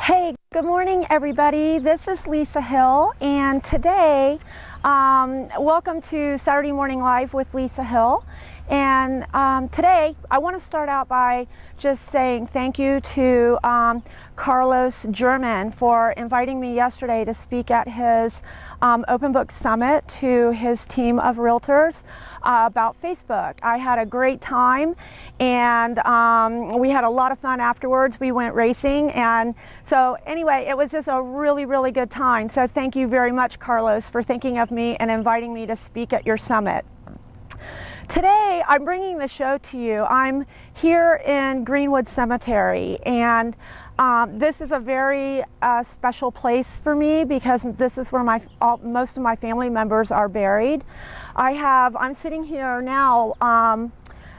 Hey, good morning, everybody. This is Lisa Hill, and today, welcome to Saturday Morning Live with Lisa Hill. And today, I want to start out by just saying thank you to Carlos German for inviting me yesterday to speak at his Open Book Summit to his team of realtors about Facebook. I had a great time, and we had a lot of fun afterwards. We went racing, and so anyway, it was just a really, really good time. So thank you very much, Carlos, for thinking of me and inviting me to speak at your summit. Today, I'm bringing the show to you. I'm here in Greenwood Cemetery, and this is a very special place for me because this is where most of my family members are buried. I'm sitting here now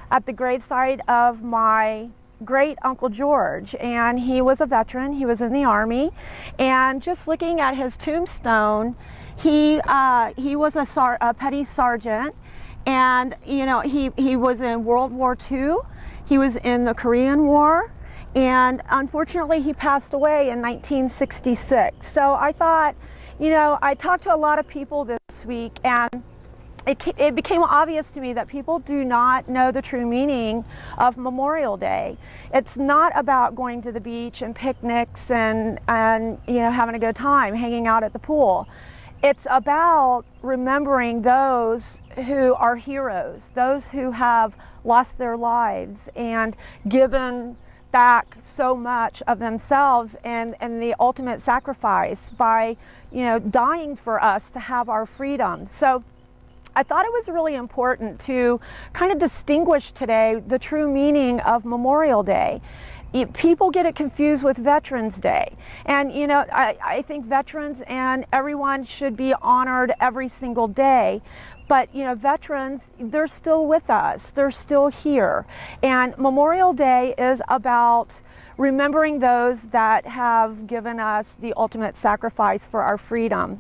at the gravesite of my great Uncle George, and he was a veteran. He was in the Army, and just looking at his tombstone, he was a petty sergeant. And, you know, he was in World War II, he was in the Korean War, and unfortunately he passed away in 1966. So I thought, you know, I talked to a lot of people this week, and it became obvious to me that people do not know the true meaning of Memorial Day. It's not about going to the beach and picnics and you know, having a good time, hanging out at the pool. It's about remembering those who are heroes, those who have lost their lives and given back so much of themselves and the ultimate sacrifice by, you know, dying for us to have our freedom. So I thought it was really important to kind of distinguish today the true meaning of Memorial Day. People get it confused with Veterans Day, and you know, I think veterans and everyone should be honored every single day, but you know, veterans, they're still with us, they're still here, and Memorial Day is about remembering those that have given us the ultimate sacrifice for our freedom.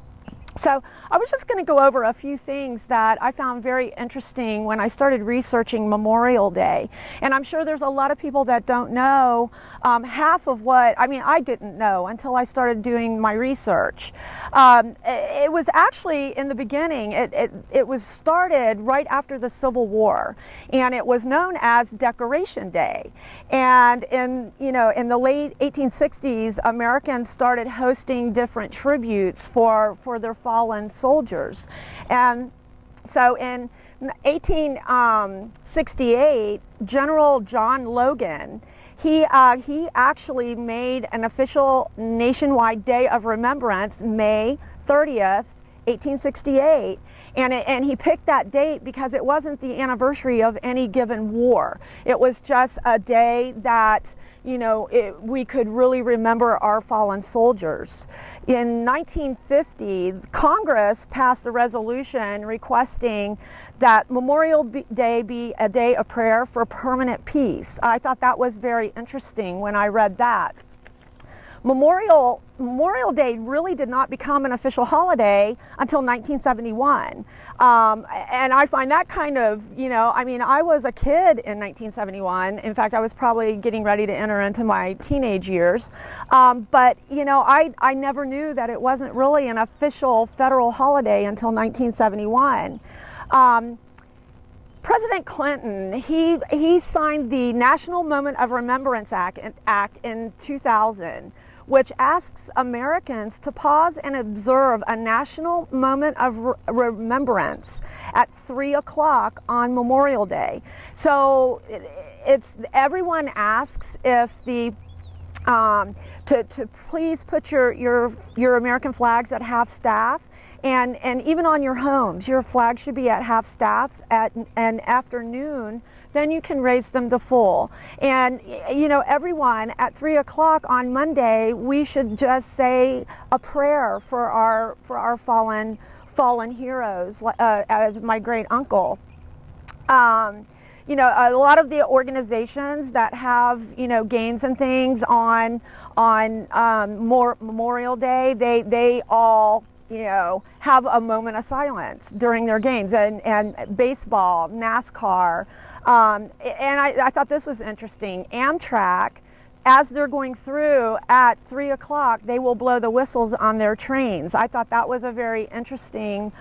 So I was just going to go over a few things that I found very interesting when I started researching Memorial Day. And I'm sure there's a lot of people that don't know half of what, I mean, I didn't know until I started doing my research. It was actually, in the beginning, it was started right after the Civil War, and it was known as Decoration Day. And in the late 1860s, Americans started hosting different tributes for their fallen soldiers. And so in 1868, General John Logan, he actually made an official nationwide day of remembrance, May 30th, 1868. And he picked that date because it wasn't the anniversary of any given war. It was just a day that, you know, we could really remember our fallen soldiers. In 1950, Congress passed a resolution requesting that Memorial Day be a day of prayer for permanent peace. I thought that was very interesting when I read that. Memorial Day really did not become an official holiday until 1971. And I find that kind of, you know, I mean, I was a kid in 1971. In fact, I was probably getting ready to enter into my teenage years. But, you know, I never knew that it wasn't really an official federal holiday until 1971. President Clinton, he signed the National Moment of Remembrance Act in 2000, which asks Americans to pause and observe a national moment of remembrance at 3 o'clock on Memorial Day. So everyone asks if to please put your American flags at half staff. And even on your homes, your flag should be at half staff and after noon, then you can raise them to full. And you know, everyone at 3 o'clock on Monday, we should just say a prayer for our fallen heroes, as my great uncle. You know, a lot of the organizations that have, you know, games and things on Memorial Day, they all, you know, have a moment of silence during their games, and baseball, NASCAR, and I thought this was interesting. Amtrak as they're going through at 3 o'clock, they will blow the whistles on their trains. I thought that was a very interesting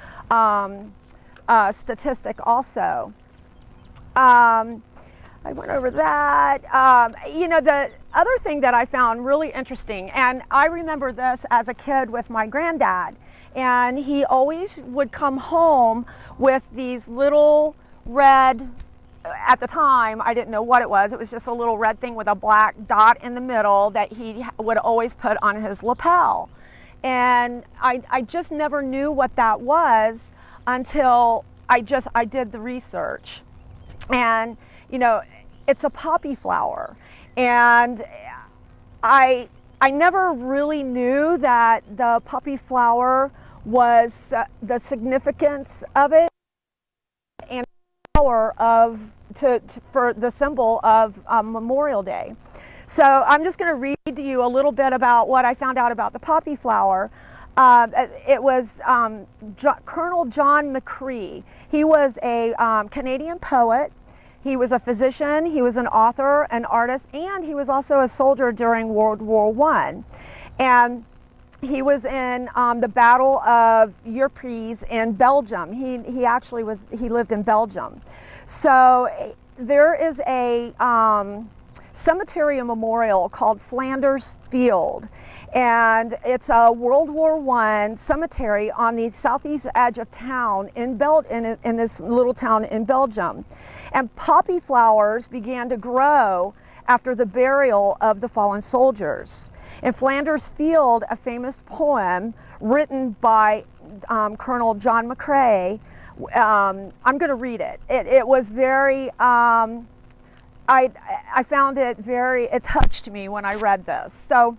statistic also. I went over that. You know, the other thing that I found really interesting, and I remember this as a kid with my granddad, and he always would come home with these little red, at the time I didn't know what it was just a little red thing with a black dot in the middle that he would always put on his lapel. And I just never knew what that was until I did the research. And you know, it's a poppy flower, and I never really knew that the poppy flower was the significance of it and power of for the symbol of Memorial Day. So I'm just going to read to you a little bit about what I found out about the poppy flower. It was Colonel John McCrae. He was a Canadian poet. He was a physician, he was an author, an artist, and he was also a soldier during World War I. And he was in the Battle of Ypres in Belgium. He lived in Belgium. So there is a cemetery and memorial called Flanders Field, and it's a World War I cemetery on the southeast edge of town in this little town in Belgium. And poppy flowers began to grow after the burial of the fallen soldiers. In Flanders Field, a famous poem written by Colonel John McCrae, I'm going to read it. It was very, I found it it touched me when I read this. So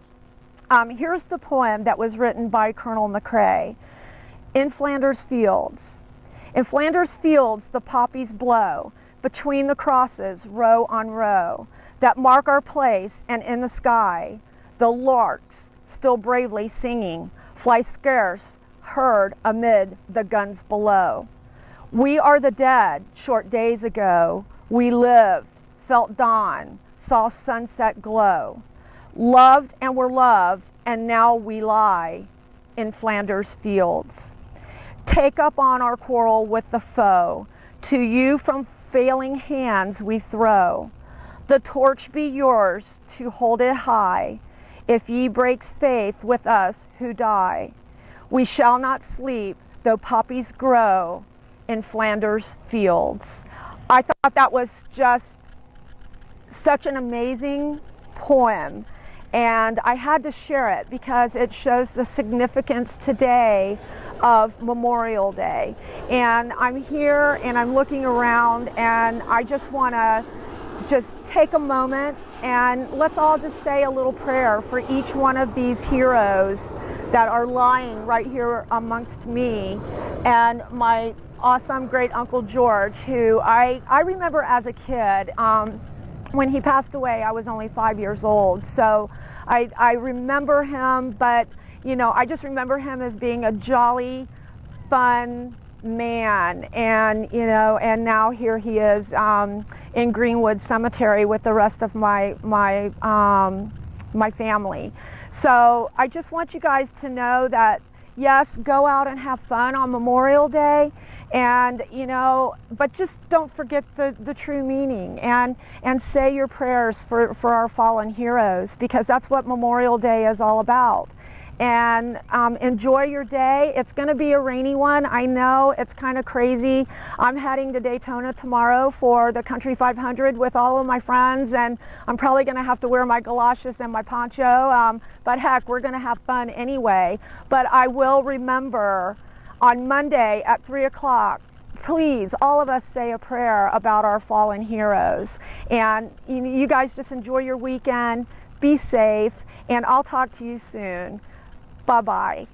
here's the poem that was written by Colonel McCrae. In Flanders Fields. In Flanders Fields the poppies blow, between the crosses, row on row, that mark our place, and in the sky, the larks, still bravely singing, fly scarce heard amid the guns below. We are the dead, short days ago, we lived, felt dawn, saw sunset glow, loved and were loved, and now we lie in Flanders Fields. Take up on our quarrel with the foe, to you from failing hands we throw. The torch be yours to hold it high, if ye breaks faith with us who die. We shall not sleep, though poppies grow in Flanders Fields. I thought that was just such an amazing poem, and I had to share it because it shows the significance today of Memorial Day. And I'm here and I'm looking around, and I just want to take a moment and let's all just say a little prayer for each one of these heroes that are lying right here amongst me and my awesome great Uncle George, who I remember as a kid. When he passed away, I was only 5 years old, so I remember him, but you know, I just remember him as being a jolly, fun man, and you know, and now here he is in Greenwood Cemetery with the rest of my family. So I just want you guys to know that yes, go out and have fun on Memorial Day, and you know, but just don't forget the true meaning, and say your prayers for our fallen heroes, because that's what Memorial Day is all about. And enjoy your day. It's going to be a rainy one. I know it's kind of crazy. I'm heading to Daytona tomorrow for the Country 500 with all of my friends, and I'm probably going to have to wear my galoshes and my poncho, but heck, we're going to have fun anyway. But I will remember on Monday at 3 o'clock, please, all of us say a prayer about our fallen heroes. And you guys just enjoy your weekend, be safe, and I'll talk to you soon. Bye-bye.